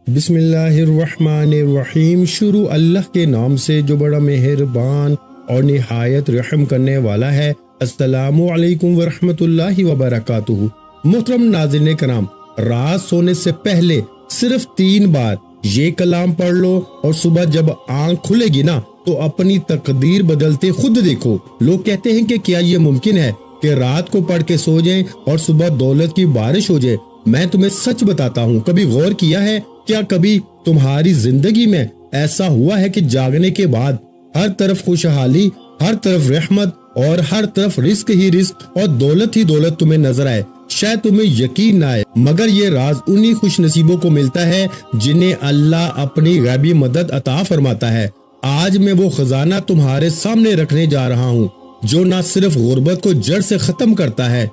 بسم اللہ الرحمن الرحیم۔ شروع اللہ کے نام سے جو بڑا مہربان اور نہایت رحم کرنے والا ہے۔ السلام علیکم ورحمۃ اللہ وبرکاتہ۔ محترم ناظرین کرام، رات سونے سے پہلے صرف 3 بار یہ کلام پڑھ لو اور صبح جب آنکھ کھلے گی نا تو اپنی تقدیر بدلتے خود دیکھو۔ لوگ کہتے ہیں کہ کیا یہ ممکن ہے کہ رات کو پڑھ کے سو جائیں اور صبح دولت کی بارش ہو جائے؟ میں تمہیں سچ بتاتا ہوں، کبھی غور کیا ہے؟ کیا کبھی تمہاری زندگی میں ایسا ہوا ہے کہ جاگنے کے بعد ہر طرف خوشحالی، ہر طرف رحمت اور ہر طرف رزق ہی رزق اور دولت ہی دولت تمہیں نظر آئے؟ شاید تمہیں یقین نہ آئے، مگر یہ راز انہی خوش نصیبوں کو ملتا ہے جنہیں اللہ اپنی غیبی مدد عطا فرماتا ہے۔ آج میں وہ خزانہ تمہارے سامنے رکھنے جا رہا ہوں جو نہ صرف غربت کو جڑ سے ختم کرتا ہے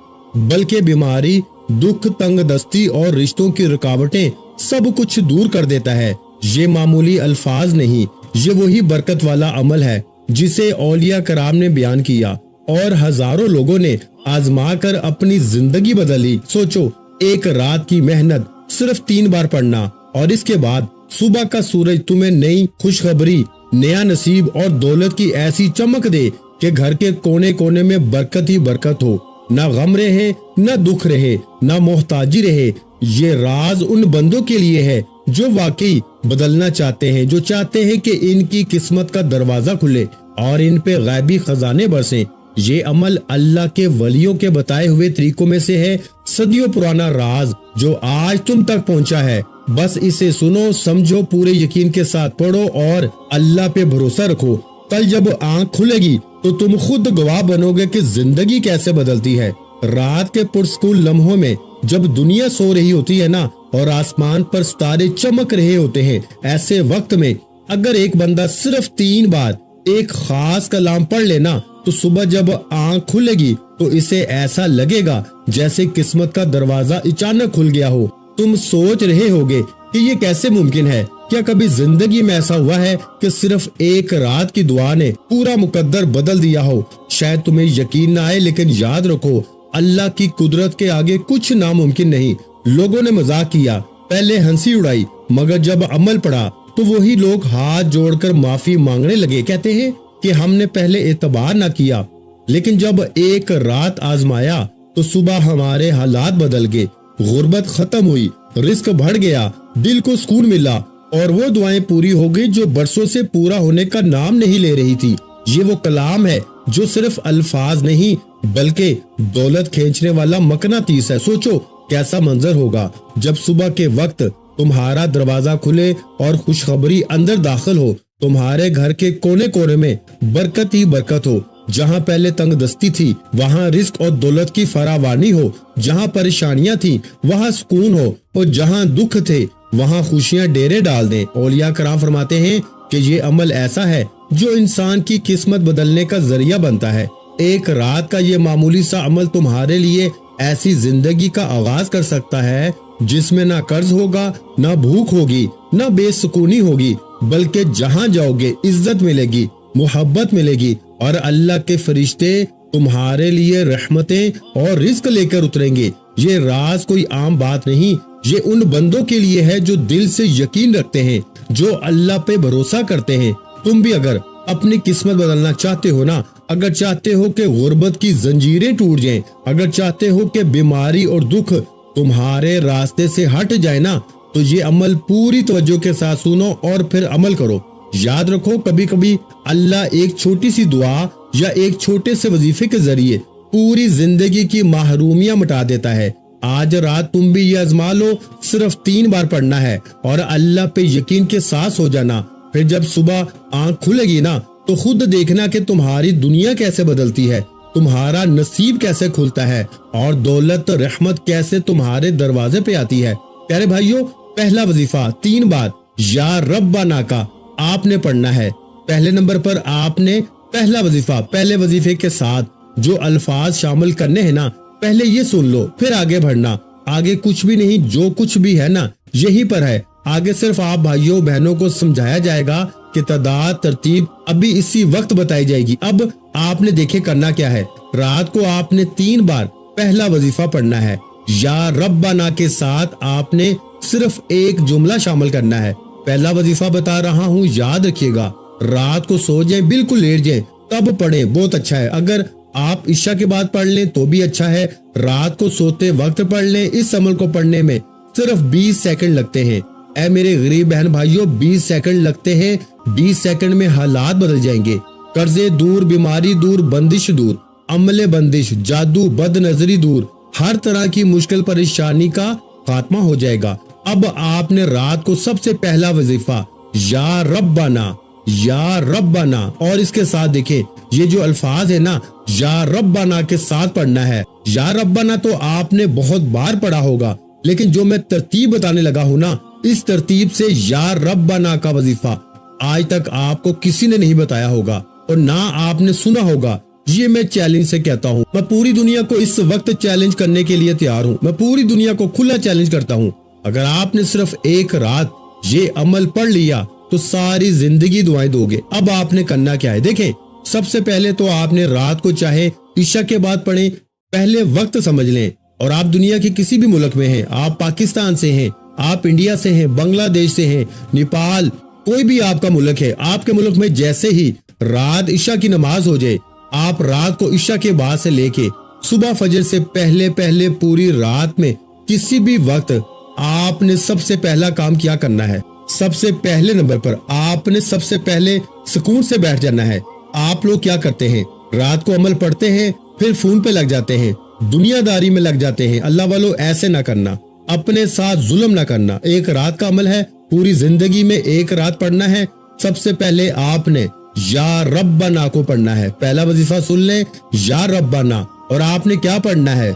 بلکہ بیماری، دکھ، تنگ دستی اور رشتوں کی رکاوٹیں سب کچھ دور کر دیتا ہے۔ یہ معمولی الفاظ نہیں، یہ وہی برکت والا عمل ہے جسے اولیاء کرام نے بیان کیا اور ہزاروں لوگوں نے آزما کر اپنی زندگی بدلی۔ سوچو، ایک رات کی محنت، صرف 3 بار پڑھنا، اور اس کے بعد صبح کا سورج تمہیں نئی خوشخبری، نیا نصیب اور دولت کی ایسی چمک دے کہ گھر کے کونے کونے میں برکت ہی برکت ہو، نہ غم رہے، نہ دکھ رہے، نہ محتاجی رہے۔ یہ راز ان بندوں کے لیے ہے جو واقعی بدلنا چاہتے ہیں، جو چاہتے ہیں کہ ان کی قسمت کا دروازہ کھلے اور ان پہ غیبی خزانے برسیں۔ یہ عمل اللہ کے ولیوں کے بتائے ہوئے طریقوں میں سے ہے، صدیوں پرانا راز جو آج تم تک پہنچا ہے۔ بس اسے سنو، سمجھو، پورے یقین کے ساتھ پڑھو اور اللہ پہ بھروسہ رکھو۔ کل جب آنکھ کھلے گی تو تم خود گواہ بنو گے کہ زندگی کیسے بدلتی ہے۔ رات کے پرسکون لمحوں میں جب دنیا سو رہی ہوتی ہے نا اور آسمان پر ستارے چمک رہے ہوتے ہیں، ایسے وقت میں اگر ایک بندہ صرف 3 بار ایک خاص کلام پڑھ لینا تو صبح جب آنکھ کھلے گی تو اسے ایسا لگے گا جیسے قسمت کا دروازہ اچانک کھل گیا ہو۔ تم سوچ رہے ہوگے کہ یہ کیسے ممکن ہے؟ کیا کبھی زندگی میں ایسا ہوا ہے کہ صرف ایک رات کی دعا نے پورا مقدر بدل دیا ہو؟ شاید تمہیں یقین نہ آئے، لیکن یاد رکھو، اللہ کی قدرت کے آگے کچھ ناممکن نہیں۔ لوگوں نے مذاق کیا، پہلے ہنسی اڑائی، مگر جب عمل پڑا تو وہی لوگ ہاتھ جوڑ کر معافی مانگنے لگے۔ کہتے ہیں کہ ہم نے پہلے اعتبار نہ کیا، لیکن جب ایک رات آزمایا تو صبح ہمارے حالات بدل گئے، غربت ختم ہوئی، رزق بڑھ گیا، دل کو سکون ملا، اور وہ دعائیں پوری ہو گئی جو برسوں سے پورا ہونے کا نام نہیں لے رہی تھی۔ یہ وہ کلام ہے جو صرف الفاظ نہیں بلکہ دولت کھینچنے والا مقناطیس ہے۔ سوچو کیسا منظر ہوگا جب صبح کے وقت تمہارا دروازہ کھلے اور خوشخبری اندر داخل ہو، تمہارے گھر کے کونے کونے میں برکت ہی برکت ہو۔ جہاں پہلے تنگ دستی تھی وہاں رزق اور دولت کی فراوانی ہو، جہاں پریشانیاں تھیں وہاں سکون ہو، اور جہاں دکھ تھے وہاں خوشیاں ڈیرے ڈال دیں۔ اولیاء کرام فرماتے ہیں کہ یہ عمل ایسا ہے جو انسان کی قسمت بدلنے کا ذریعہ بنتا ہے۔ ایک رات کا یہ معمولی سا عمل تمہارے لیے ایسی زندگی کا آغاز کر سکتا ہے جس میں نہ قرض ہوگا، نہ بھوک ہوگی، نہ بے سکونی ہوگی، بلکہ جہاں جاؤ گے عزت ملے گی، محبت ملے گی، اور اللہ کے فرشتے تمہارے لیے رحمتیں اور رزق لے کر اتریں گے۔ یہ راز کوئی عام بات نہیں، یہ ان بندوں کے لیے ہے جو دل سے یقین رکھتے ہیں، جو اللہ پہ بھروسہ کرتے ہیں۔ تم بھی اگر اپنی قسمت بدلنا چاہتے ہو نا، اگر چاہتے ہو کہ غربت کی زنجیریں ٹوٹ جائیں، اگر چاہتے ہو کہ بیماری اور دکھ تمہارے راستے سے ہٹ جائے نا، تو یہ عمل پوری توجہ کے ساتھ سنو اور پھر عمل کرو۔ یاد رکھو، کبھی کبھی اللہ ایک چھوٹی سی دعا یا ایک چھوٹے سے وظیفے کے ذریعے پوری زندگی کی محرومیاں مٹا دیتا ہے۔ آج رات تم بھی یہ آزما لو، صرف 3 بار پڑھنا ہے اور اللہ پہ یقین کے ساتھ ہو جانا۔ پھر جب صبح آنکھ کھلے گی نا تو خود دیکھنا کہ تمہاری دنیا کیسے بدلتی ہے، تمہارا نصیب کیسے کھلتا ہے، اور دولت رحمت کیسے تمہارے دروازے پہ آتی ہے۔ پیارے بھائیوں، پہلا وظیفہ 3 بار یا ربنا کا آپ نے پڑھنا ہے۔ پہلے نمبر پر آپ نے پہلا وظیفہ، پہلے وظیفے کے ساتھ جو الفاظ شامل کرنے ہیں نا، پہلے یہ سن لو، پھر آگے بڑھنا۔ آگے کچھ بھی نہیں، جو کچھ بھی ہے نا یہی پر ہے۔ آگے صرف آپ بھائیوں بہنوں کو سمجھایا جائے گا کہ تعداد ترتیب ابھی اسی وقت بتائی جائے گی۔ اب آپ نے دیکھے کرنا کیا ہے، رات کو آپ نے 3 بار پہلا وظیفہ پڑھنا ہے۔ یا ربنا کے ساتھ آپ نے صرف ایک جملہ شامل کرنا ہے۔ پہلا وظیفہ بتا رہا ہوں، یاد رکھیے گا، رات کو سو جائیں، بالکل لیٹ جائیں تب پڑھیں، بہت اچھا ہے۔ اگر آپ عشاء کے بعد پڑھ لیں تو بھی اچھا ہے، رات کو سوتے وقت پڑھ لیں۔ اس عمل کو پڑھنے میں صرف 20 سیکنڈ لگتے ہیں۔ اے میرے غریب بہن بھائیوں، 20 سیکنڈ لگتے ہیں، 20 سیکنڈ میں حالات بدل جائیں گے۔ قرضے دور، بیماری دور، بندش دور، عمل بندش، جادو، بد نظری دور، ہر طرح کی مشکل پریشانی کا خاتمہ ہو جائے گا۔ اب آپ نے رات کو سب سے پہلا وظیفہ یا ربنا، یا ربنا، اور اس کے ساتھ دیکھیں یہ جو الفاظ ہے نا، یا ربنا کے ساتھ پڑھنا ہے۔ یا ربنا تو آپ نے بہت بار پڑھا ہوگا، لیکن جو میں ترتیب بتانے لگا ہوں نا، اس ترتیب سے یا ربنا کا وظیفہ آج تک آپ کو کسی نے نہیں بتایا ہوگا اور نہ آپ نے سنا ہوگا۔ یہ میں چیلنج سے کہتا ہوں، میں پوری دنیا کو اس وقت چیلنج کرنے کے لیے تیار ہوں، میں پوری دنیا کو کھلا چیلنج کرتا ہوں۔ اگر آپ نے صرف ایک رات یہ عمل پڑھ لیا تو ساری زندگی دعائیں دو گے۔ اب آپ نے کرنا کیا ہے، دیکھیں سب سے پہلے تو آپ نے رات کو چاہے عشاء کے بعد پڑھیں، پہلے وقت سمجھ لیں، اور آپ دنیا کے کسی بھی ملک میں ہیں، آپ پاکستان سے ہیں، آپ انڈیا سے ہیں، بنگلہ دیش سے ہیں، نیپال، کوئی بھی آپ کا ملک ہے، آپ کے ملک میں جیسے ہی رات عشاء کی نماز ہو جائے، آپ رات کو عشاء کے بعد سے لے کے صبح فجر سے پہلے پوری رات میں کسی بھی وقت آپ نے سب سے پہلا کام کیا کرنا ہے، سب سے پہلے نمبر پر آپ نے سب سے پہلے سکون سے بیٹھ جانا ہے۔ آپ لوگ کیا کرتے ہیں، رات کو عمل پڑھتے ہیں، پھر فون پہ لگ جاتے ہیں، دنیا داری میں لگ جاتے ہیں۔ اللہ والو ایسے نہ کرنا، اپنے ساتھ ظلم نہ کرنا۔ ایک رات کا عمل ہے، پوری زندگی میں ایک رات پڑھنا ہے۔ سب سے پہلے آپ نے یا ربنا کو پڑھنا ہے۔ پہلا وظیفہ سن لیں، یا ربنا، اور آپ نے کیا پڑھنا ہے،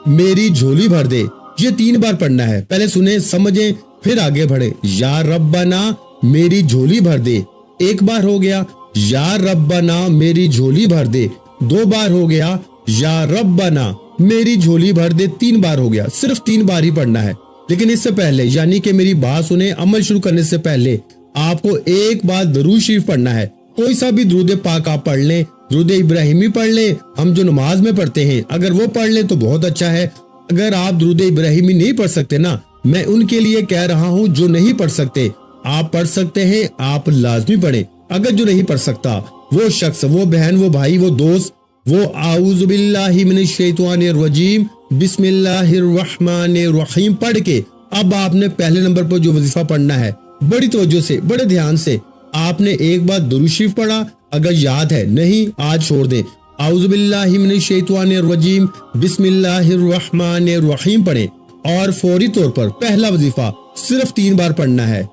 میری جھولی بھر دے، یہ 3 بار پڑھنا ہے۔ پہلے سنیں، سمجھیں، پھر آگے بڑھیں۔ یا ربنا میری جھولی بھر دے، 1 بار ہو گیا۔ یا ربنا میری جھولی بھر دے، 2 بار ہو گیا۔ یا ربنا میری جھولی بھر دے، 3 بار ہو گیا۔ صرف 3 بار ہی پڑھنا ہے، لیکن اس سے پہلے، یعنی کہ میری بات سنیں، عمل شروع کرنے سے پہلے آپ کو ایک بار درود شریف پڑھنا ہے۔ کوئی سا بھی درود پاک آپ پڑھ لیں، درود ابراہیمی پڑھ لیں، ہم جو نماز میں پڑھتے ہیں، اگر وہ پڑھ لیں تو بہت اچھا ہے۔ اگر آپ درود ابراہیمی نہیں پڑھ سکتے نا، میں ان کے لیے کہہ رہا ہوں جو نہیں پڑھ سکتے، آپ پڑھ سکتے ہیں، آپ لازمی پڑھیں۔ اگر جو نہیں پڑھ سکتا، وہ شخص، وہ بہن، وہ بھائی، وہ دوست، وہ اعوذ باللہ من الشیطان الرجیم بسم اللہ الرحمن الرحیم پڑھ کے اب آپ نے پہلے نمبر پر جو وظیفہ پڑھنا ہے، بڑی توجہ سے، بڑے دھیان سے آپ نے ایک بار درود شریف پڑھا، اگر یاد ہے، نہیں آج چھوڑ دیں، اعوذ باللہ من الشیطان الرجیم بسم اللہ الرحمن الرحیم پڑھیں، اور فوری طور پر پہلا وظیفہ صرف 3 بار پڑھنا ہے۔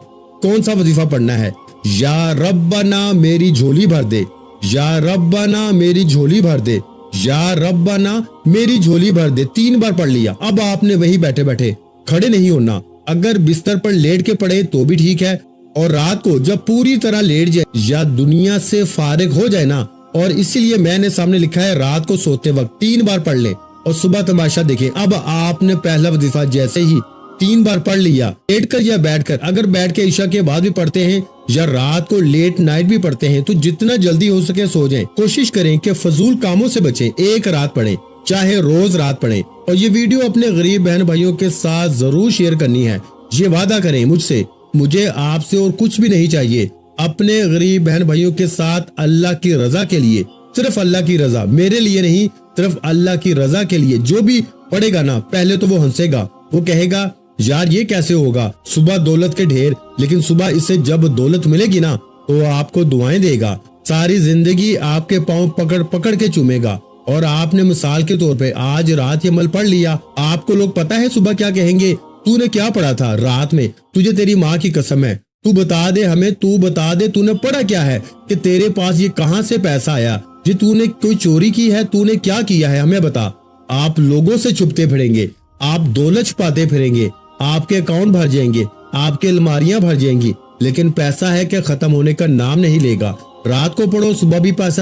کون سا وظیفہ پڑھنا ہے، یا ربنا میری جھولی بھر دے، یا ربنا میری جھولی بھر دے، یا ربنا میری جھولی بھر دے، 3 بار پڑھ لیا۔ اب آپ نے وہی بیٹھے بیٹھے، کھڑے نہیں ہونا، اگر بستر پر لیٹ کے پڑھے تو بھی ٹھیک ہے، اور رات کو جب پوری طرح لیٹ جائے یا دنیا سے فارغ ہو جائے نا، اور اسی لیے میں نے سامنے لکھا ہے رات کو سوتے وقت 3 بار پڑھ لیں اور صبح تماشا دیکھیں۔ اب آپ نے پہلا وظیفہ جیسے ہی 3 بار پڑھ لیا، لیٹ کر یا بیٹھ کر، اگر بیٹھ کے عشاء کے بعد بھی پڑھتے ہیں یا رات کو لیٹ نائٹ بھی پڑھتے ہیں تو جتنا جلدی ہو سکے سو جائیں۔ کوشش کریں کہ فضول کاموں سے بچیں، ایک رات پڑھیں، چاہے روز رات پڑھیں، اور یہ ویڈیو اپنے غریب بہن بھائیوں کے ساتھ ضرور شیئر کرنی ہے۔ یہ وعدہ کریں مجھ سے، مجھے آپ سے اور کچھ بھی نہیں چاہیے، اپنے غریب بہن بھائیوں کے ساتھ اللہ کی رضا کے لیے، صرف اللہ کی رضا، میرے لیے نہیں، صرف اللہ کی رضا کے لیے۔ جو بھی پڑھے گا نا، پہلے تو وہ ہنسے گا، وہ کہے گا یار یہ کیسے ہوگا، صبح دولت کے ڈھیر، لیکن صبح اس سے جب دولت ملے گی نا تو آپ کو دعائیں دے گا، ساری زندگی آپ کے پاؤں پکڑ پکڑ کے چومے گا۔ اور آپ نے مثال کے طور پہ آج رات یہ عمل پڑھ لیا، آپ کو لوگ پتا ہے صبح کیا کہیں گے، تو نے کیا پڑھا تھا رات میں، تجھے تیری ماں کی قسم ہے، تو بتا دے ہمیں، تو بتا دے تو نے پڑھا کیا ہے، کہ تیرے پاس یہ کہاں سے پیسہ آیا، جی تو نے کوئی چوری کی ہے، تو نے کیا کیا ہے، ہمیں بتا۔ آپ لوگوں سے چھپتے پھریں گے، آپ دولت چھپاتے پھریں گے، آپ کے اکاؤنٹ بھر جائیں گے، آپ کے الماریاں بھر جائیں گی، لیکن پیسہ ہے کہ ختم ہونے کا نام نہیں لے گا۔ رات کو پڑھو صبح بھی پیسہ،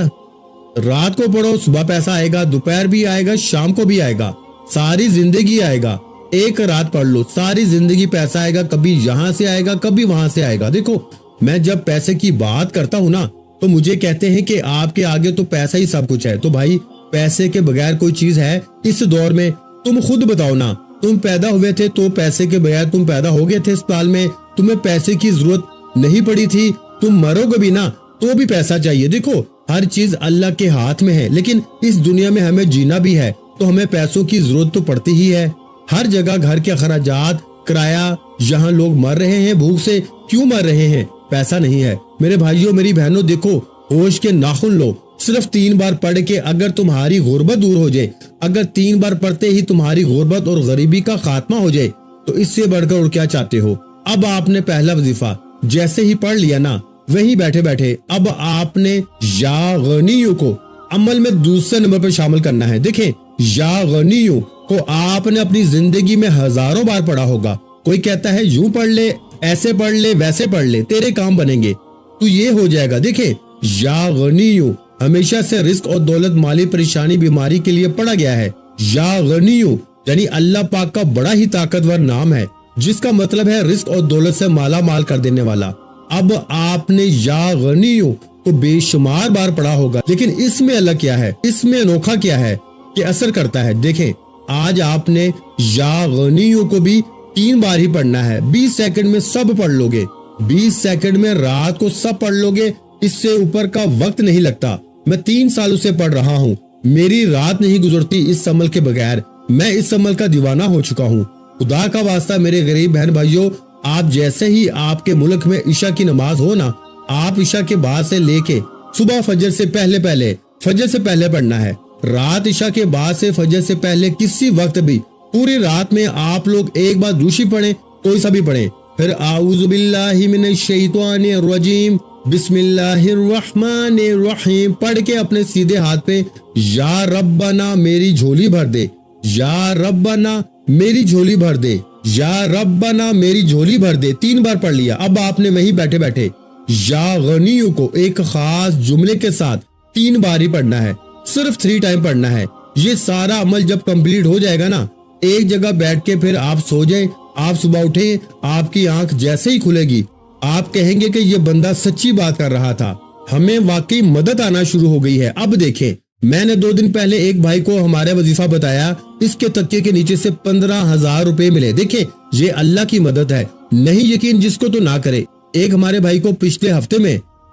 رات کو پڑھو صبح پیسہ آئے گا، دوپہر بھی آئے گا، شام کو بھی آئے گا، ساری زندگی آئے گا۔ ایک رات پڑھ لو، ساری زندگی پیسہ آئے گا، کبھی یہاں سے آئے گا، کبھی وہاں سے آئے گا۔ دیکھو میں جب پیسے کی بات کرتا ہوں نا تو مجھے کہتے ہیں کہ آپ کے آگے تو پیسہ ہی سب کچھ ہے، تو بھائی پیسے کے بغیر کوئی چیز ہے اس دور میں؟ تم خود بتاؤ نا، تم پیدا ہوئے تھے تو پیسے کے بغیر تم پیدا ہو گئے تھے اسپتال میں، تمہیں پیسے کی ضرورت نہیں پڑی تھی، تم مرو گے بھی نا تو بھی پیسہ چاہیے۔ دیکھو ہر چیز اللہ کے ہاتھ میں ہے، لیکن اس دنیا میں ہمیں جینا بھی ہے تو ہمیں پیسوں کی ضرورت تو پڑتی ہی ہے۔ ہر جگہ گھر کے اخراجات، کرایہ، یہاں لوگ مر رہے ہیں بھوک سے، کیوں مر رہے ہیں؟ پیسہ نہیں ہے۔ میرے بھائیوں میری بہنوں، دیکھو ہوش کے ناخن لو، صرف 3 بار پڑھ کے اگر تمہاری غربت دور ہو جائے، اگر 3 بار پڑھتے ہی تمہاری غربت اور غریبی کا خاتمہ ہو جائے تو اس سے بڑھ کر اور کیا چاہتے ہو؟ اب آپ نے پہلا وظیفہ جیسے ہی پڑھ لیا نا، وہیں بیٹھے بیٹھے اب آپ نے یا غنیوں کو عمل میں دوسرے نمبر پر شامل کرنا ہے۔ دیکھیں یا غنیوں کو آپ نے اپنی زندگی میں ہزاروں بار پڑھا ہوگا۔ کوئی کہتا ہے یوں پڑھ لے، ایسے پڑھ لے، ویسے پڑھ لے، تیرے کام بنیں گے تو یہ ہو جائے گا۔ دیکھیں یا غنیوں ہمیشہ سے رزق اور دولت، مالی پریشانی، بیماری کے لیے پڑھا گیا ہے۔ یا غنیوں یعنی اللہ پاک کا بڑا ہی طاقتور نام ہے جس کا مطلب ہے رزق اور دولت سے مالا مال کر دینے والا۔ اب آپ نے یا غنیوں کو بے شمار بار پڑھا ہوگا، لیکن اس میں الگ کیا ہے، اس میں انوکھا کیا ہے کہ اثر کرتا ہے۔ دیکھیں آج آپ نے یا غنیوں کو بھی 3 بار ہی پڑھنا ہے، 20 سیکنڈ میں سب پڑھ لو گے، 20 سیکنڈ میں رات کو سب پڑھ لو گے، اس سے اوپر کا وقت نہیں لگتا۔ میں 3 سالوں سے پڑھ رہا ہوں، میری رات نہیں گزرتی اس عمل کے بغیر، میں اس عمل کا دیوانہ ہو چکا ہوں۔ خدا کا واسطہ میرے غریب بہن بھائیوں، آپ جیسے ہی آپ کے ملک میں عشاء کی نماز ہو نا، آپ عشاء کے بعد سے لے کے صبح فجر سے پہلے پڑھنا ہے، رات عشاء کے بعد سے فجر سے پہلے کسی وقت بھی پوری رات میں آپ لوگ ایک بار دوشی پڑھیں، کوئی سا بھی پڑھیں، پھر اعوذ باللہ من الشیطان الرجیم بسم اللہ الرحمن الرحیم پڑھ کے اپنے سیدھے ہاتھ پہ یا ربنا میری جھولی بھر دے، یا ربنا میری جھولی بھر دے، یا ربنا میری جھولی بھر دے، 3 بار پڑھ لیا۔ اب آپ نے وہیں بیٹھے بیٹھے یا غنیوں کو ایک خاص جملے کے ساتھ 3 بار ہی پڑھنا ہے، صرف 3 ٹائم پڑھنا ہے۔ یہ سارا عمل جب کمپلیٹ ہو جائے گا نا، ایک جگہ بیٹھ کے پھر آپ سو جائیں، آپ صبح اٹھیں، آپ کی آنکھ جیسے ہی کھلے گی آپ کہیں گے کہ یہ بندہ سچی بات کر رہا تھا، ہمیں واقعی مدد آنا شروع ہو گئی ہے۔ اب دیکھیں میں نے 2 دن پہلے ایک بھائی کو ہمارے وظیفہ بتایا، اس کے تکیے کے نیچے سے 15,000 روپے ملے۔ دیکھیں یہ اللہ کی مدد ہے، نہیں یقین جس کو تو نہ کرے۔ ایک ہمارے بھائی کو پچھلے ہفتے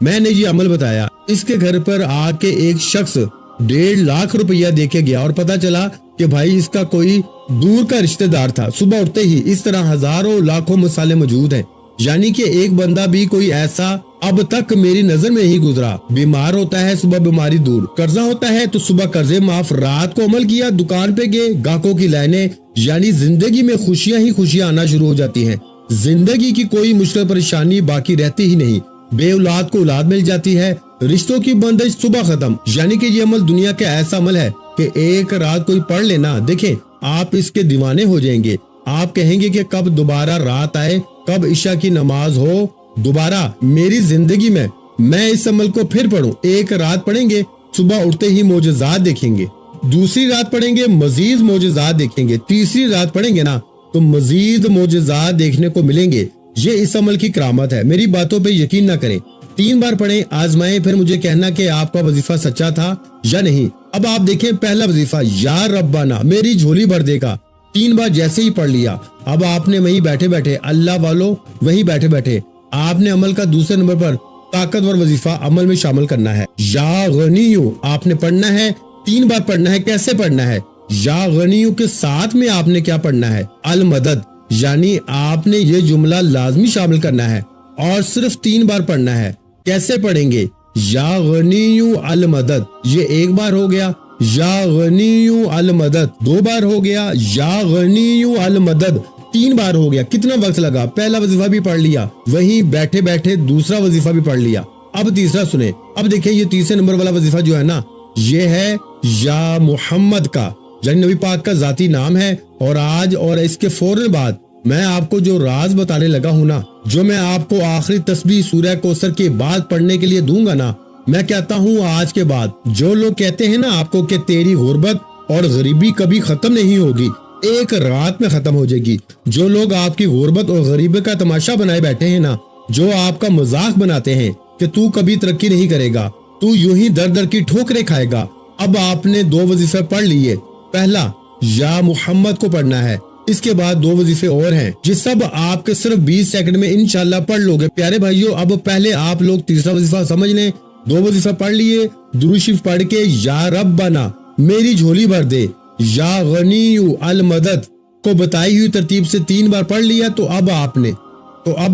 میں نے یہ عمل بتایا، اس کے گھر پر آ کے ایک شخص 1.5 لاکھ روپیہ دے کے گیا اور پتا چلا کہ بھائی اس کا کوئی دور کا رشتہ دار تھا۔ صبح اٹھتے ہی اس طرح ہزاروں لاکھوں مسئلے موجود ہیں، یعنی کہ ایک بندہ بھی کوئی ایسا اب تک میری نظر میں نہیں گزرا۔ بیمار ہوتا ہے صبح بیماری دور، قرضہ ہوتا ہے تو صبح قرضے معاف، رات کو عمل کیا، دکان پہ گئے، گاہکوں کی لائنیں، یعنی زندگی میں خوشیاں ہی خوشیاں آنا شروع ہو جاتی ہیں، زندگی کی کوئی مشکل پریشانی باقی رہتی ہی نہیں، بے اولاد کو اولاد مل جاتی ہے، رشتوں کی بندش صبح ختم۔ یعنی کہ یہ عمل دنیا کا ایسا عمل ہے کہ ایک رات کوئی پڑھ لینا، دیکھیں آپ اس کے دیوانے ہو جائیں گے۔ آپ کہیں گے کہ کب دوبارہ رات آئے، کب عشاء کی نماز ہو دوبارہ میری زندگی میں اس عمل کو پھر پڑھوں۔ ایک رات پڑھیں گے، صبح اٹھتے ہی معجزات دیکھیں گے، دوسری رات پڑھیں گے مزید معجزات دیکھیں گے، تیسری رات پڑھیں گے نا تو مزید معجزات دیکھنے کو ملیں گے۔ یہ اس عمل کی کرامت ہے، میری باتوں پہ یقین نہ کریں، 3 بار پڑھیں، آزمائیں، پھر مجھے کہنا کہ آپ کا وظیفہ سچا تھا یا نہیں۔ اب آپ دیکھیں پہلا وظیفہ یا ربنا میری جھولی بھر دے گا، 3 بار جیسے ہی پڑھ لیا، اب آپ نے وہیں بیٹھے بیٹھے اللہ والوں وہیں بیٹھے بیٹھے آپ نے عمل کا دوسرے نمبر پر طاقتور وظیفہ عمل میں شامل کرنا ہے۔ یا غنیوں آپ نے پڑھنا ہے، 3 بار پڑھنا ہے۔ کیسے پڑھنا ہے؟ یا غنیوں کے ساتھ میں آپ نے کیا پڑھنا ہے؟ المدد، یعنی آپ نے یہ جملہ لازمی شامل کرنا ہے اور صرف 3 بار پڑھنا ہے۔ کیسے پڑھیں گے؟ یا غنیوں المدد، یہ 1 بار ہو گیا، یا غنیوں المدد 2 بار ہو گیا، یا غنیوں المدد 3 بار ہو گیا۔ کتنا وقت لگا؟ پہلا وظیفہ بھی پڑھ لیا، وہیں بیٹھے بیٹھے دوسرا وظیفہ بھی پڑھ لیا۔ اب تیسرا سنیں، اب دیکھیں یہ تیسرے نمبر والا وظیفہ جو ہے نا، یہ ہے یا محمد کا، یعنی نبی پاک کا ذاتی نام ہے۔ اور آج اور اس کے فوراً بعد میں آپ کو جو راز بتانے لگا ہوں نا، جو میں آپ کو آخری تسبیح سورہ کوثر کے بعد پڑھنے کے لیے دوں گا نا، میں کہتا ہوں آج کے بعد جو لوگ کہتے ہیں نا آپ کو کہ تیری غربت اور غریبی کبھی ختم نہیں ہوگی، ایک رات میں ختم ہو جائے گی۔ جو لوگ آپ کی غربت اور غریبی کا تماشا بنائے بیٹھے ہیں نا، جو آپ کا مذاق بناتے ہیں کہ تو کبھی ترقی نہیں کرے گا، تو یوں ہی در در کی ٹھوکریں کھائے گا۔ اب آپ نے 2 وظیفے پڑھ لیے، پہلا یا محمد کو پڑھنا ہے، اس کے بعد 2 وظیفے اور ہیں جس سب آپ کے صرف 20 سیکنڈ میں انشاءاللہ پڑھ لوگے۔ پیارے بھائیو، اب پہلے آپ لوگ تیسرا وظیفہ سمجھ لیں۔ 2 وظیفہ پڑھ لیے، درود شریف پڑھ کے یا ربنا میری جھولی بھر دے، یا غنی المدد کو بتائی ہوئی ترتیب سے 3 بار پڑھ لیا تو اب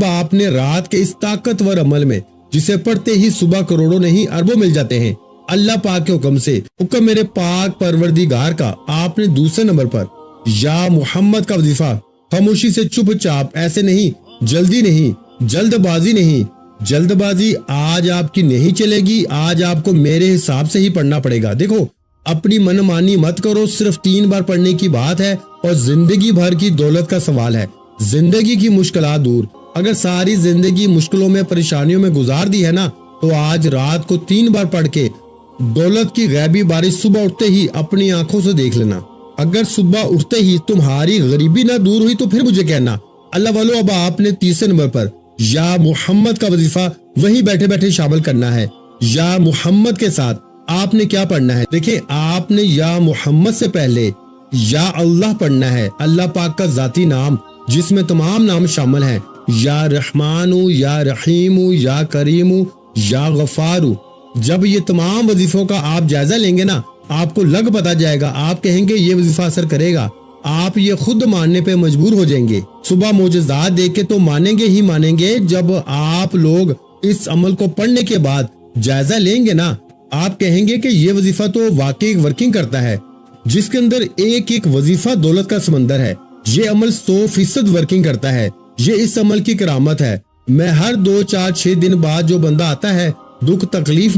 آپ نے رات کے اس طاقتور عمل میں جسے پڑھتے ہی صبح کروڑوں نہیں اربوں مل جاتے ہیں، اللہ پاک کے حکم سے، حکم میرے پاک پروردگار کا، آپ نے دوسرے نمبر پر یا محمد کا وظیفہ خاموشی سے چپ چاپ، ایسے نہیں، جلدی نہیں، جلد بازی آج آپ کی نہیں چلے گی، آج آپ کو میرے حساب سے ہی پڑھنا پڑے گا۔ دیکھو، اپنی من مانی مت کرو، صرف 3 بار پڑھنے کی بات ہے اور زندگی بھر کی دولت کا سوال ہے، زندگی کی مشکلات دور۔ اگر ساری زندگی مشکلوں میں پریشانیوں میں گزار دی ہے نا، تو آج رات کو 3 بار پڑھ کے دولت کی غیبی بارش صبح اٹھتے ہی اپنی آنکھوں سے دیکھ لینا۔ اگر صبح اٹھتے ہی تمہاری غریبی نہ دور ہوئی تو پھر مجھے کہنا۔ اللہ والو، اب آپ نے تیسرے نمبر پر یا محمد کا وظیفہ وہیں بیٹھے بیٹھے شامل کرنا ہے۔ یا محمد کے ساتھ آپ نے کیا پڑھنا ہے؟ دیکھیں، آپ نے یا محمد سے پہلے یا اللہ پڑھنا ہے، اللہ پاک کا ذاتی نام جس میں تمام نام شامل ہیں، یا رحمان، یا رحیم، یا کریم، یا غفار۔ جب یہ تمام وظیفوں کا آپ جائزہ لیں گے نا، آپ کو لگ پتا جائے گا، آپ کہیں گے یہ وظیفہ اثر کرے گا، آپ یہ خود ماننے پہ مجبور ہو جائیں گے۔ صبح معجزات دیکھ کے تو مانیں گے ہی مانیں گے، جب آپ لوگ اس عمل کو پڑھنے کے بعد جائزہ لیں گے نا، آپ کہیں گے کہ یہ وظیفہ تو واقعی ورکنگ کرتا ہے، جس کے اندر ایک ایک وظیفہ دولت کا سمندر ہے۔ یہ عمل 100% ورکنگ کرتا ہے، یہ اس عمل کی کرامت ہے۔ میں ہر 2 4 6 دن بعد جو بندہ آتا ہے دکھ تکلیف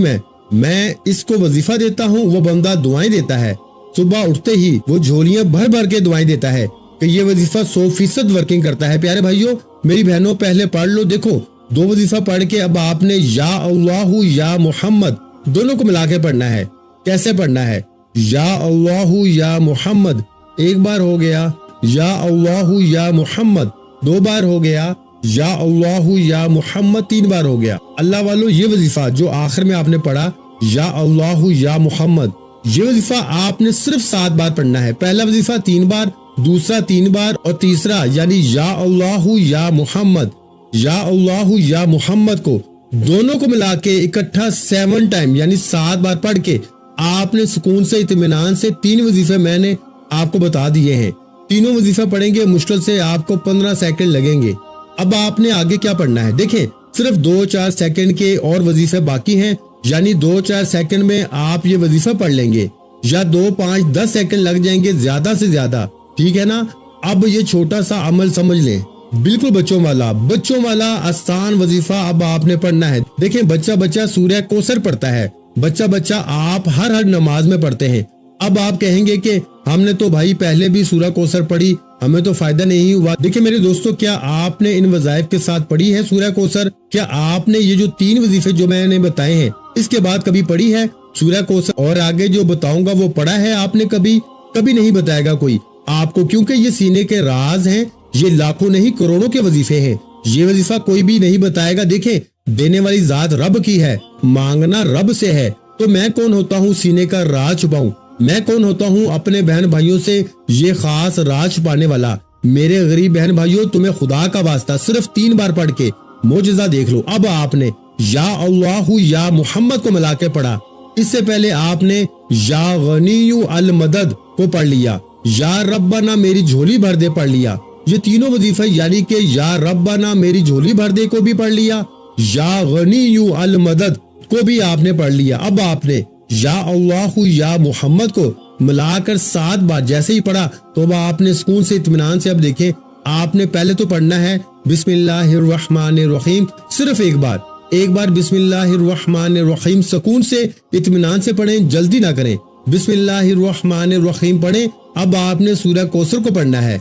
میں اس کو وظیفہ دیتا ہوں، وہ بندہ دعائیں دیتا ہے، صبح اٹھتے ہی وہ جھولیاں بھر بھر کے دعائیں دیتا ہے کہ یہ وظیفہ 100% ورکنگ کرتا ہے۔ پیارے بھائیوں، میری بہنوں، پہلے پڑھ لو۔ دیکھو، 2 وظیفہ پڑھ کے اب آپ نے یا اللہ یا محمد دونوں کو ملا کے پڑھنا ہے۔ کیسے پڑھنا ہے؟ یا اللہ یا محمد 1 بار ہو گیا، یا اللہ یا محمد 2 بار ہو گیا، یا اللہ یا محمد 3 بار ہو گیا۔ اللہ والو، یہ وظیفہ جو آخر میں آپ نے پڑھا یا اللہ یا محمد، یہ وظیفہ آپ نے صرف 7 بار پڑھنا ہے۔ پہلا وظیفہ 3 بار، دوسرا 3 بار اور تیسرا یعنی یا اللہ یا محمد، یا اللہ یا محمد کو دونوں کو ملا کے اکٹھا 7 ٹائم یعنی 7 بار پڑھ کے آپ نے سکون سے اطمینان سے 3 وظیفے میں نے آپ کو بتا دیے ہیں۔ تینوں وظیفہ پڑھیں گے، مشکل سے آپ کو 15 سیکنڈ لگیں گے۔ اب آپ نے آگے کیا پڑھنا ہے؟ دیکھیں، صرف 2 4 سیکنڈ کے اور وظیفے باقی ہیں، یعنی 2 4 سیکنڈ میں آپ یہ وظیفہ پڑھ لیں گے، یا 2 5 10 سیکنڈ لگ جائیں گے زیادہ سے زیادہ، ٹھیک ہے نا؟ اب یہ چھوٹا سا عمل سمجھ لیں، بالکل بچوں والا آسان وظیفہ اب آپ نے پڑھنا ہے۔ دیکھیں، بچہ سورہ کوثر پڑھتا ہے، بچہ آپ ہر نماز میں پڑھتے ہیں۔ اب آپ کہیں گے کہ ہم نے تو بھائی پہلے بھی سورہ کوثر پڑھی، ہمیں تو فائدہ نہیں ہوا۔ دیکھیں میرے دوستو، کیا آپ نے ان وظائف کے ساتھ پڑھی ہے سورہ کوثر؟ کیا آپ نے یہ جو 3 وظیفے جو میں نے بتائے ہیں اس کے بعد کبھی پڑھی ہے سورہ کوثر؟ اور آگے جو بتاؤں گا وہ پڑھا ہے آپ نے کبھی نہیں بتائے گا کوئی آپ کو، کیونکہ یہ سینے کے راز ہیں، یہ لاکھوں نہیں کروڑوں کے وظیفے ہیں، یہ وظیفہ کوئی بھی نہیں بتائے گا۔ دیکھیں، دینے والی ذات رب کی ہے، مانگنا رب سے ہے، تو میں کون ہوتا ہوں سینے کا راز چھپاؤں؟ میں کون ہوتا ہوں اپنے بہن بھائیوں سے یہ خاص راز چھپانے والا؟ میرے غریب بہن بھائیوں، تمہیں خدا کا واسطہ صرف 3 بار پڑھ کے معجزہ دیکھ لو۔ اب آپ نے یا اللہ یا محمد کو ملا کے پڑھا، اس سے پہلے آپ نے یا غنی المدد کو پڑھ لیا، یا ربنا میری جھولی بھر دے پڑھ لیا۔ یہ تینوں وظیفے یعنی کہ یا ربنا میری جھولی بھر دے کو بھی پڑھ لیا، یا غنی المدد کو بھی آپ نے پڑھ لیا۔ اب آپ نے یا اللہ یا محمد کو ملا کر 7 بار جیسے ہی پڑھا تو اب آپ نے سکون سے اطمینان سے، اب دیکھیں، آپ نے پہلے تو پڑھنا ہے بسم اللہ الرحمن الرحیم، صرف ایک بار بسم اللہ الرحمن الرحیم سکون سے اطمینان سے پڑھیں، جلدی نہ کریں۔ بسم اللہ الرحمن الرحیم پڑھیں۔ اب آپ نے سورہ کوثر کو پڑھنا ہے،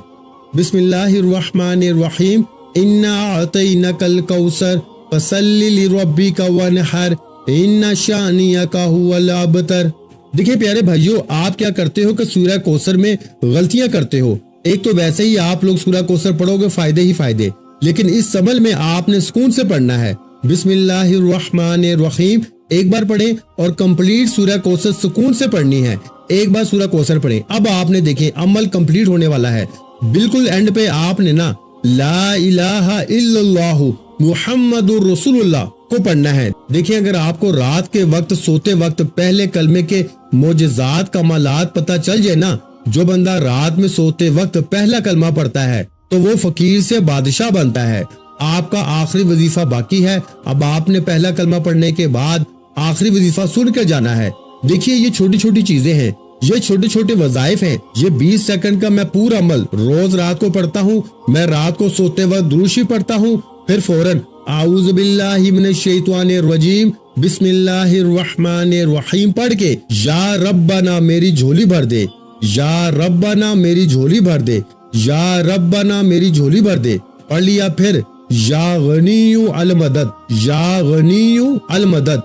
بسم اللہ الرحمن الرحیم، انا اعطینک الکوثر فصلی لربک وانحر ان شانیک هو الابتر۔ دیکھیں پیارے بھائیوں، آپ کیا کرتے ہو کہ سورہ کوثر میں غلطیاں کرتے ہو۔ ایک تو ویسے ہی آپ لوگ سورہ کوثر پڑھو گے فائدے ہی فائدے، لیکن اس عمل میں آپ نے سکون سے پڑھنا ہے۔ بسم اللہ الرحمن الرحیم 1 بار پڑھیں اور کمپلیٹ سورہ کوثر سکون سے پڑھنی ہے۔ 1 بار سورہ کوثر پڑھیں۔ اب آپ نے دیکھیں عمل کمپلیٹ ہونے والا ہے، بالکل اینڈ پہ آپ نے نا لا الہ الا اللہ محمد رسول اللہ کو پڑھنا ہے۔ دیکھیں اگر آپ کو رات کے وقت سوتے وقت پہلے کلمے کے معجزات کمالات پتہ چل جائے نا، جو بندہ رات میں سوتے وقت پہلا کلمہ پڑھتا ہے تو وہ فقیر سے بادشاہ بنتا ہے۔ آپ کا آخری وظیفہ باقی ہے، اب آپ نے پہلا کلمہ پڑھنے کے بعد آخری وظیفہ سن کے جانا ہے۔ دیکھیے یہ چھوٹی چھوٹی چیزیں ہیں، یہ چھوٹے چھوٹے وظائف ہیں۔ یہ 20 سیکنڈ کا میں پورا عمل روز رات کو پڑھتا ہوں۔ میں رات کو سوتے وقت درود شریف پڑھتا ہوں، پھر فوراً اعوذ باللہ من الشیطان الرجیم بسم اللہ الرحمن الرحیم پڑھ کے یا ربنا میری جھولی بھر دے، یا ربنا میری جھولی بھر دے، یا ربنا میری جھولی بھر دے پڑھ لیا۔ پھر یا غنی المدد، یا غنی المدد،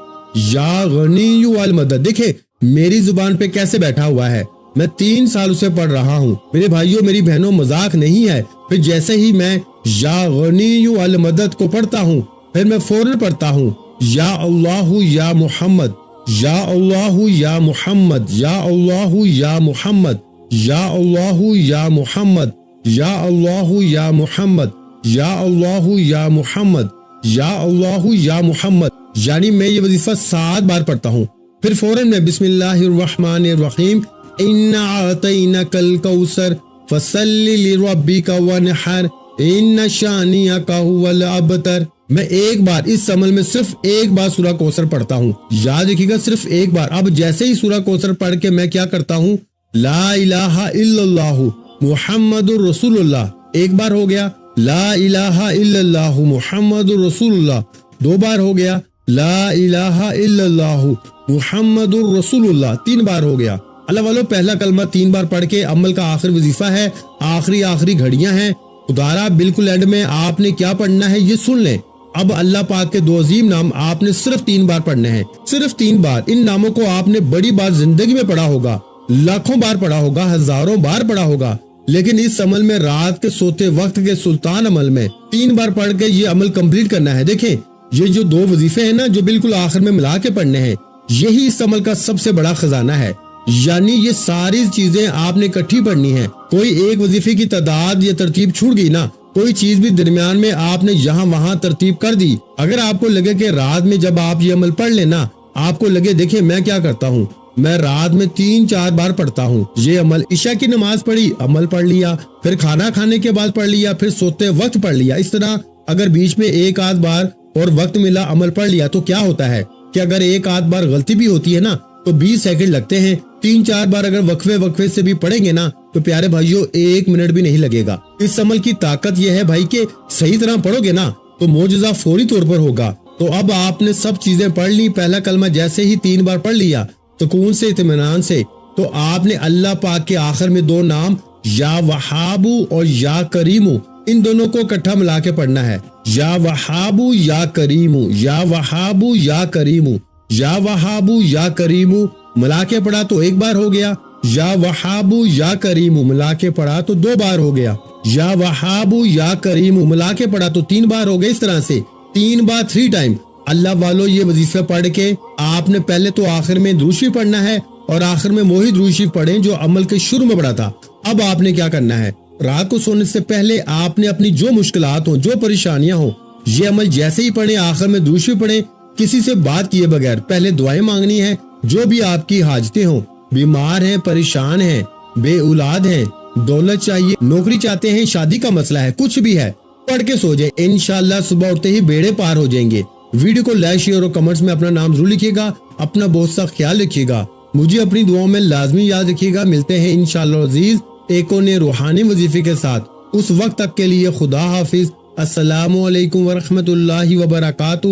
یا غنی المدد۔ دیکھیں میری زبان پہ کیسے بیٹھا ہوا ہے، میں 3 سال سے پڑھ رہا ہوں میرے بھائیوں میری بہنوں، مذاق نہیں ہے۔ پھر جیسے ہی میں یا غنی المدد کو پڑھتا ہوں پھر میں فوراً پڑھتا ہوں یا اللہ یا محمد، یا اللہ یا محمد، یا اللہ یا محمد، یا اللہ یا محمد، یا اللہ یا محمد، یا اللہ یا محمد، یا اللہ یا محمد۔ یعنی میں یہ وظیفہ 7 بار پڑھتا ہوں۔ پھر فوراً میں بسم اللہ الرحمن الرحیم انا اعطینک الکوثر فصلی لربک وانحر ان شانئک هو الابتر۔ میں ایک بار اس عمل میں صرف ایک بار سورہ کوثر پڑھتا ہوں، یاد رکھیے گا صرف ایک بار۔ اب جیسے ہی سورہ کوثر پڑھ کے میں کیا کرتا ہوں، لا الہ الا اللہ محمد رسول اللہ، ایک بار ہو گیا۔ لا الہ الا اللہ محمد رسول اللہ 2 بار ہو گیا۔ لا الہ الا اللہ محمد رسول اللہ 3 بار ہو گیا۔ اللہ والو پہلا کلمہ 3 بار پڑھ کے عمل کا آخر وظیفہ ہے، آخری گھڑیاں ہیں۔ خدارا بالکل اینڈ میں آپ نے کیا پڑھنا ہے یہ سن لیں۔ اب اللہ پاک کے 2 عظیم نام آپ نے صرف 3 بار پڑھنے ہیں، صرف 3 بار۔ ان ناموں کو آپ نے بڑی بار زندگی میں پڑھا ہوگا، لاکھوں بار پڑھا ہوگا، ہزاروں بار پڑھا ہوگا، لیکن اس عمل میں رات کے سوتے وقت کے سلطان عمل میں 3 بار پڑھ کے یہ عمل کمپلیٹ کرنا ہے۔ دیکھیں یہ جو 2 وظیفے ہیں نا جو بالکل آخر میں ملا کے پڑھنے ہیں، یہی اس عمل کا سب سے بڑا خزانہ ہے۔ یعنی یہ ساری چیزیں آپ نے اکٹھی پڑھنی ہیں، کوئی ایک وظیفے کی تعداد یا ترتیب چھوٹ گئی نا، کوئی چیز بھی درمیان میں آپ نے یہاں وہاں ترتیب کر دی۔ اگر آپ کو لگے کہ رات میں جب آپ یہ عمل پڑھ لینا، آپ کو لگے دیکھیں میں کیا کرتا ہوں، میں رات میں 3-4 بار پڑھتا ہوں یہ عمل۔ عشاء کی نماز پڑھی، عمل پڑھ لیا، پھر کھانا کھانے کے بعد پڑھ لیا، پھر سوتے وقت پڑھ لیا۔ اس طرح اگر بیچ میں 1-8 بار اور وقت ملا عمل پڑھ لیا تو کیا ہوتا ہے کہ اگر 1-8 بار غلطی بھی ہوتی ہے نا تو 20 سیکنڈ لگتے ہیں۔ 3-4 بار اگر وقفے سے بھی پڑھیں گے نا تو پیارے بھائیوں 1 منٹ بھی نہیں لگے گا۔ اس عمل کی طاقت یہ ہے بھائی کہ صحیح طرح پڑھو گے نا تو معجزہ فوری طور پر ہوگا۔ تو اب آپ نے سب چیزیں پڑھ لی، پہلا کلمہ جیسے ہی 3 بار پڑھ لیا سکون سے اطمینان سے، تو آپ نے اللہ پاک کے آخر میں 2 نام یا وہابو اور یا کریمو، ان دونوں کو اکٹھا ملا کے پڑھنا ہے۔ یا وہابو یا کریمو، یا وہابو یا کریمو، یا وہابو یا کریمو ملا کے پڑھا تو 1 بار ہو گیا۔ یا وہابو یا کریمو ملا کے پڑھا تو 2 بار ہو گیا۔ یا وہابو یا کریمو ملا کے پڑھا تو 3 بار ہو گئے۔ اس طرح سے 3 بار 3 ٹائم اللہ والو یہ وظیفہ پڑھ کے آپ نے پہلے تو آخر میں درود شریف پڑھنا ہے اور آخر میں وہی درود شریف پڑھیں جو عمل کے شروع میں پڑھا تھا۔ اب آپ نے کیا کرنا ہے، رات کو سونے سے پہلے آپ نے اپنی جو مشکلات ہوں، جو پریشانیاں ہوں، یہ عمل جیسے ہی پڑھیں، آخر میں درود شریف پڑھیں، کسی سے بات کیے بغیر پہلے دعائیں مانگنی ہے۔ جو بھی آپ کی حاجتیں ہوں، بیمار ہیں، پریشان ہیں، بے اولاد ہیں، دولت چاہیے، نوکری چاہتے ہیں، شادی کا مسئلہ ہے، کچھ بھی ہے، پڑھ کے سو جائیں، انشاءاللہ صبح اٹھتے ہی بیڑے پار ہو جائیں گے۔ ویڈیو کو لائک شیئر اور کمنٹس میں اپنا نام ضرور لکھیے گا، اپنا بہت سا خیال رکھیے گا، مجھے اپنی دعاؤں میں لازمی یاد رکھیے گا۔ ملتے ہیں انشاءاللہ عزیز ایک اور نئے روحانی وظیفے کے ساتھ، اس وقت تک کے لیے خدا حافظ۔ السلام علیکم ورحمۃ اللہ وبرکاتہ۔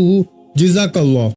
جزاک اللہ۔